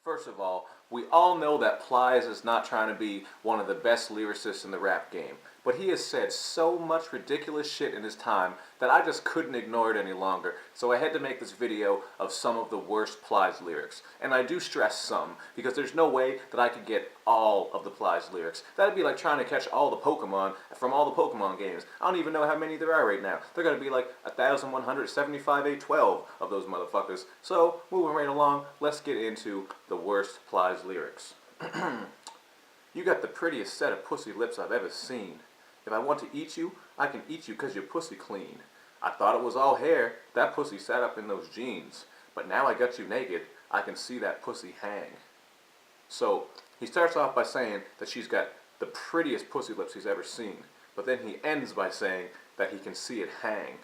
First of all, we all know that Plies is not trying to be one of the best lyricists in the rap game, but he has said so much ridiculous shit in his time that I just couldn't ignore it any longer, so I had to make this video of some of the worst Plies lyrics. And I do stress some, because there's no way that I could get all of the Plies lyrics. That'd be like trying to catch all the Pokemon from all the Pokemon games. I don't even know how many there are right now. They're gonna be like 1,175 of those motherfuckers. So, moving right along, let's get into the worst Plies lyrics. You got the prettiest set of pussy lips I've ever seen. If I want to eat you, I can eat you 'cause your pussy clean. I thought it was all hair, that pussy sat up in those jeans. But now I got you naked, I can see that pussy hang. So, he starts off by saying that she's got the prettiest pussy lips he's ever seen. But then he ends by saying that he can see it hang.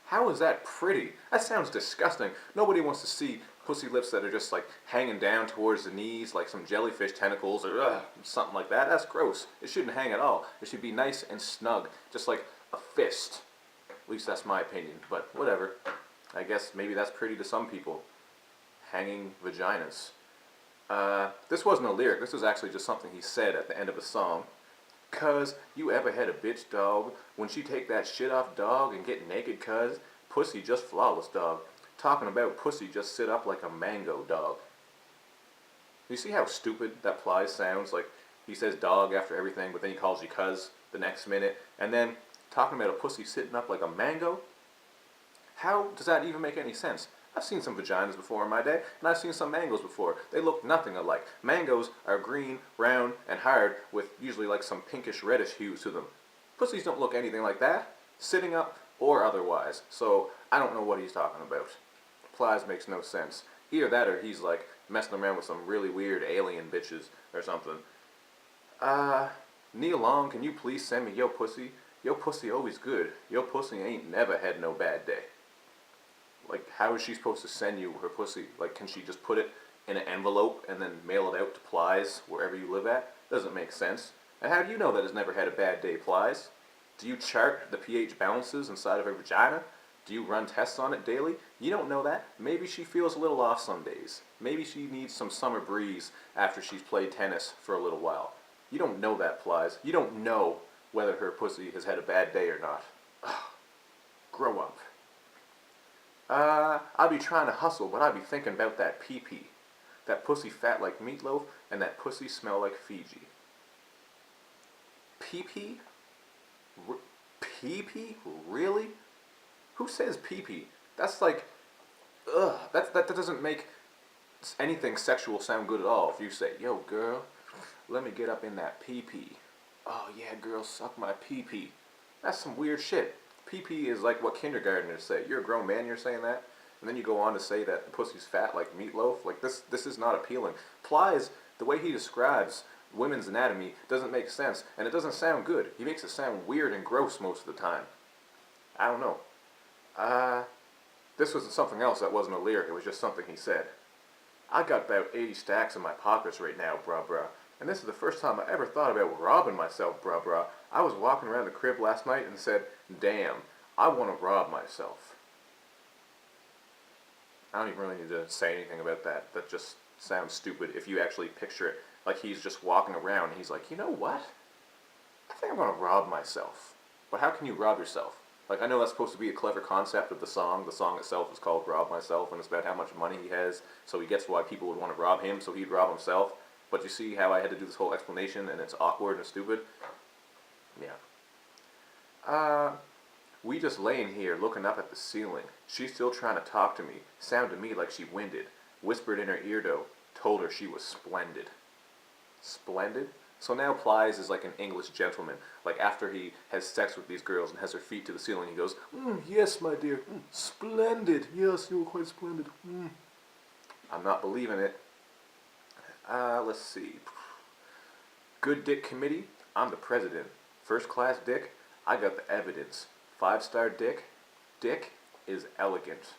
How is that pretty? That sounds disgusting. Nobody wants to see pussy lips that are just like hanging down towards the knees like some jellyfish tentacles or something like that. That's gross. It shouldn't hang at all. It should be nice and snug, just like a fist. At least that's my opinion, but whatever. I guess maybe that's pretty to some people. Hanging vaginas. This wasn't a lyric. This was actually just something he said at the end of a song. 'Cause you ever had a bitch, dog, when she take that shit off, dog, and get naked, 'cause pussy just flawless, dog. Talking about pussy just sit up like a mango, dog. You see how stupid that Plies sounds? Like, he says dog after everything, but then he calls you cuz the next minute, and then talking about a pussy sitting up like a mango? How does that even make any sense? I've seen some vaginas before in my day, and I've seen some mangoes before. They look nothing alike. Mangoes are green, round, and hard, with usually like some pinkish reddish hues to them. Pussies don't look anything like that, sitting up or otherwise, so I don't know what he's talking about. Plies makes no sense. Either that or he's like messing around with some really weird alien bitches or something. Neil Long, can you please send me your pussy? Your pussy always good. Your pussy ain't never had no bad day. Like, how is she supposed to send you her pussy? Like, can she just put it in an envelope and then mail it out to Plies, wherever you live at? Doesn't make sense. And how do you know that it's never had a bad day, Plies? Do you chart the pH balances inside of her vagina? Do you run tests on it daily? You don't know that. Maybe she feels a little off some days. Maybe she needs some summer breeze after she's played tennis for a little while. You don't know that, Plies. You don't know whether her pussy has had a bad day or not. Ugh. Grow up. I be trying to hustle, but I be thinking about that pee-pee. That pussy fat like meatloaf, and that pussy smell like Fiji. Pee-pee? Pee-pee? Really? Who says pee-pee? That's like, ugh, that doesn't make anything sexual sound good at all. If you say, yo girl, let me get up in that pee-pee. Oh yeah girl, suck my pee-pee. That's some weird shit. Pee-pee is like what kindergartners say. You're a grown man, you're saying that? And then you go on to say that the pussy's fat like meatloaf? Like, this is not appealing. Plies, the way he describes women's anatomy doesn't make sense, and it doesn't sound good. He makes it sound weird and gross most of the time. I don't know. This was something else that wasn't a lyric, it was just something he said. I got about 80 stacks in my pockets right now, bruh. And this is the first time I ever thought about robbing myself, bruh. I was walking around the crib last night and said, damn, I want to rob myself. I don't even really need to say anything about that. That just sounds stupid if you actually picture it. Like he's just walking around and he's like, you know what? I think I'm going to rob myself. But how can you rob yourself? Like, I know that's supposed to be a clever concept of the song. The song itself is called Rob Myself, and it's about how much money he has, so he gets why people would want to rob him, so he'd rob himself. But you see how I had to do this whole explanation, and it's awkward and stupid? Yeah. We just laying here looking up at the ceiling. She's still trying to talk to me. Sounded to me like she winded. Whispered in her ear though. Told her she was splendid. Splendid? So now Plies is like an English gentleman. Like after he has sex with these girls and has her feet to the ceiling, he goes, yes, my dear. Splendid. Yes, you were quite splendid. I'm not believing it. Let's see. Good dick committee. I'm the president. First class dick. I got the evidence. 5-star dick. Dick is elegant.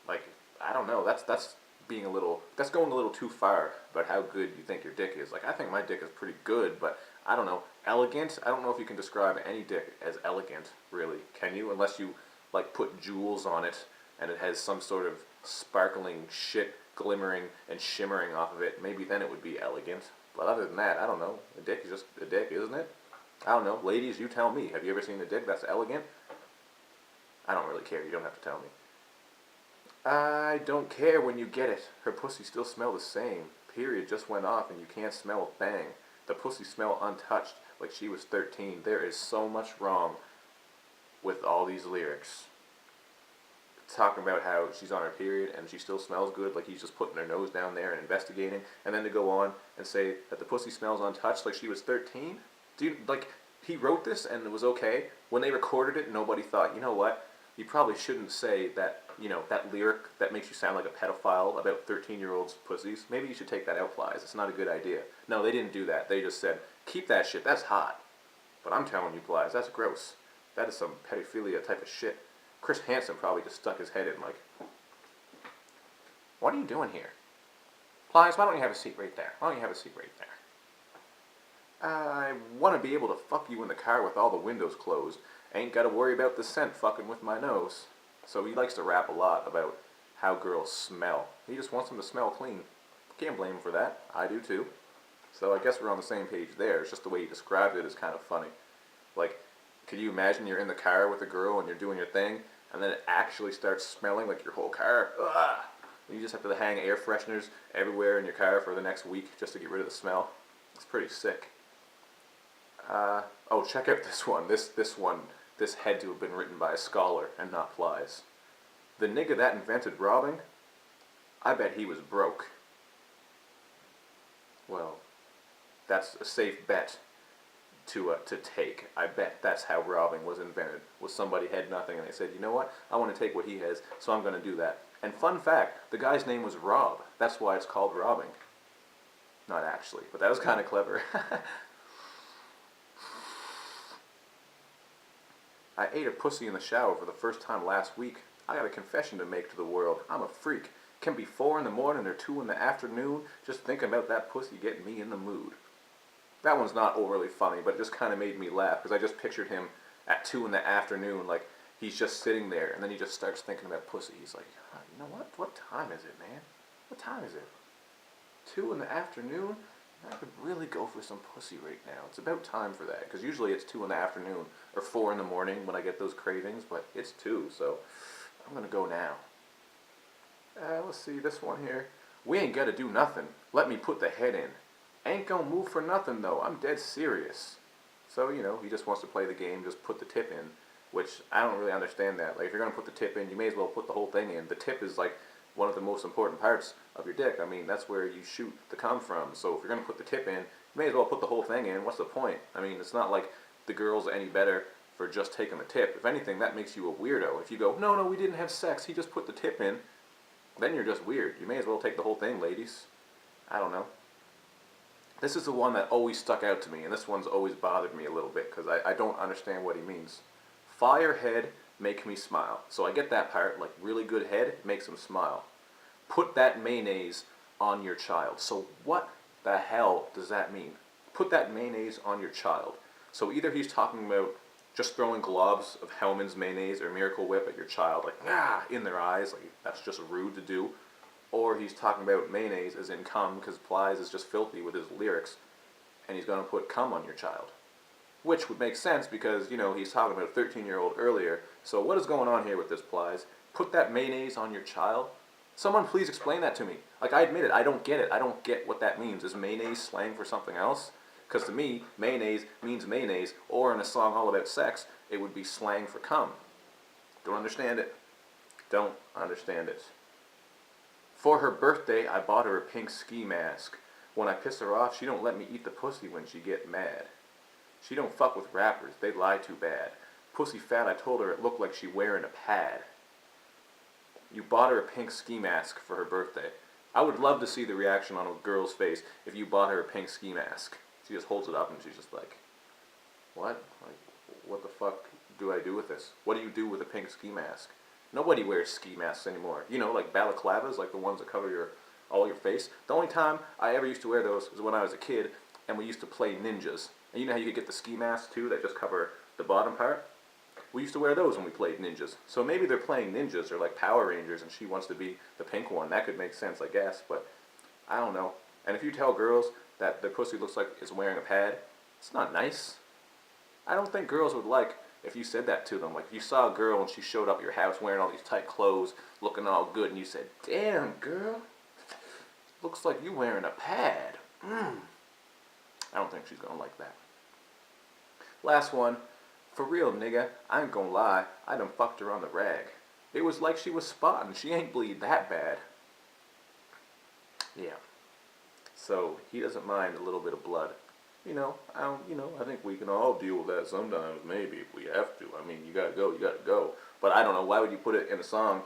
Like, I don't know. That's being a little, that's going a little too far about how good you think your dick is. Like, I think my dick is pretty good, but I don't know. Elegant? I don't know if you can describe any dick as elegant, really. Can you? Unless you, like, put jewels on it and it has some sort of sparkling shit glimmering and shimmering off of it, maybe then it would be elegant. But other than that, I don't know. A dick is just a dick, isn't it? I don't know. Ladies, you tell me. Have you ever seen a dick that's elegant? I don't really care. You don't have to tell me. I don't care when you get it. Her pussy still smell the same. Period just went off and you can't smell a thing. The pussy smell untouched like she was 13. There is so much wrong with all these lyrics. Talking about how she's on her period and she still smells good, like he's just putting her nose down there and investigating, and then to go on and say that the pussy smells untouched like she was 13? Dude, like, he wrote this and it was okay. When they recorded it, nobody thought, you know what, you probably shouldn't say that, you know, that lyric that makes you sound like a pedophile about 13-year-olds' pussies. Maybe you should take that out, Plies. It's not a good idea. No, they didn't do that. They just said, keep that shit, that's hot. But I'm telling you, Plies, that's gross. That is some pedophilia type of shit. Chris Hansen probably just stuck his head in like, what are you doing here? Plies, why don't you have a seat right there? Why don't you have a seat right there? I want to be able to fuck you in the car with all the windows closed. Ain't got to worry about the scent fucking with my nose. So he likes to rap a lot about how girls smell. He just wants them to smell clean. Can't blame him for that. I do too. So I guess we're on the same page there. It's just the way he described it is kind of funny. Like, could you imagine you're in the car with a girl and you're doing your thing, and then it actually starts smelling like your whole car? Ugh! And you just have to hang air fresheners everywhere in your car for the next week just to get rid of the smell. It's pretty sick. Oh, check out this one. This had to have been written by a scholar and not Plies. The nigga that invented robbing, I bet he was broke. Well, that's a safe bet to take. I bet that's how robbing was invented. Was somebody had nothing and they said, you know what, I want to take what he has, so I'm going to do that. And fun fact, the guy's name was Rob. That's why it's called robbing. Not actually, but that was kind of clever. I ate a pussy in the shower for the first time last week. I got a confession to make to the world. I'm a freak. Can be 4 in the morning or 2 in the afternoon. Just thinking about that pussy getting me in the mood. That one's not overly funny, but it just kind of made me laugh because I just pictured him at 2 in the afternoon, like he's just sitting there, and then he just starts thinking about pussy. He's like, you know what? What time is it, man? What time is it? 2 in the afternoon? I could really go for some pussy right now. It's about time for that, because usually it's 2 in the afternoon or 4 in the morning when I get those cravings, but it's 2, so I'm going to go now. Let's see, this one here. We ain't got to do nothing. Let me put the head in. Ain't gonna move for nothing, though. I'm dead serious. So, you know, he just wants to play the game, just put the tip in, which I don't really understand that. Like, if you're going to put the tip in, you may as well put the whole thing in. The tip is, like, one of the most important parts of your dick. I mean, that's where you shoot the cum from. So if you're going to put the tip in, you may as well put the whole thing in. What's the point? I mean, it's not like the girl's any better for just taking the tip. If anything, that makes you a weirdo. If you go, no, we didn't have sex, he just put the tip in, then you're just weird. You may as well take the whole thing, ladies. I don't know. This is the one that always stuck out to me, and this one's always bothered me a little bit, because I don't understand what he means. Fire head, make me smile. So I get that part, like really good head, makes him smile. Put that mayonnaise on your child. So what the hell does that mean? Put that mayonnaise on your child. So either he's talking about just throwing globs of Hellman's mayonnaise or Miracle Whip at your child, like, in their eyes, like that's just rude to do. Or he's talking about mayonnaise as in cum, because Plies is just filthy with his lyrics, and he's going to put cum on your child. Which would make sense because, you know, he's talking about a 13-year-old earlier. So what is going on here with this, Plies? Put that mayonnaise on your child? Someone please explain that to me. Like, I admit it, I don't get it. I don't get what that means. Is mayonnaise slang for something else? Because to me, mayonnaise means mayonnaise, or in a song all about sex, it would be slang for cum. Don't understand it. Don't understand it. For her birthday, I bought her a pink ski mask. When I piss her off, she don't let me eat the pussy when she get mad. She don't fuck with rappers, they lie too bad. Pussy fat, I told her it looked like she wearing a pad. You bought her a pink ski mask for her birthday. I would love to see the reaction on a girl's face if you bought her a pink ski mask. She just holds it up and she's just like, what? Like, what the fuck do I do with this? What do you do with a pink ski mask? Nobody wears ski masks anymore. You know, like balaclavas, like the ones that cover all your face. The only time I ever used to wear those was when I was a kid and we used to play ninjas. And you know how you could get the ski masks too that just cover the bottom part? We used to wear those when we played ninjas. So maybe they're playing ninjas or like Power Rangers and she wants to be the pink one. That could make sense, I guess, but I don't know. And if you tell girls that their pussy looks like it's wearing a pad, it's not nice. I don't think girls would like if you said that to them. Like if you saw a girl and she showed up at your house wearing all these tight clothes, looking all good, and you said, "Damn, girl, looks like you wearing a pad." I don't think she's gonna like that. Last one. For real, nigga, I ain't gonna lie, I done fucked her on the rag. It was like she was spotting. She ain't bleed that bad. Yeah. So he doesn't mind a little bit of blood. I think we can all deal with that sometimes, maybe, if we have to. I mean, you gotta go, you gotta go. But I don't know, why would you put it in a song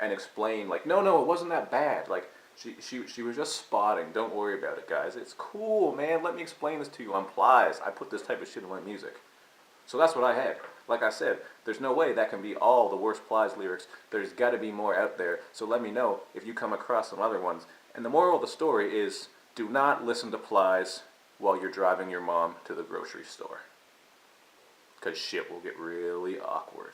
and explain, like, no, it wasn't that bad. Like, she was just spotting. Don't worry about it, guys. It's cool, man. Let me explain this to you. I'm Plies. I put this type of shit in my music. So that's what I had. Like I said, there's no way that can be all the worst Plies lyrics. There's got to be more out there. So let me know if you come across some other ones. And the moral of the story is, do not listen to Plies while you're driving your mom to the grocery store. Because shit will get really awkward.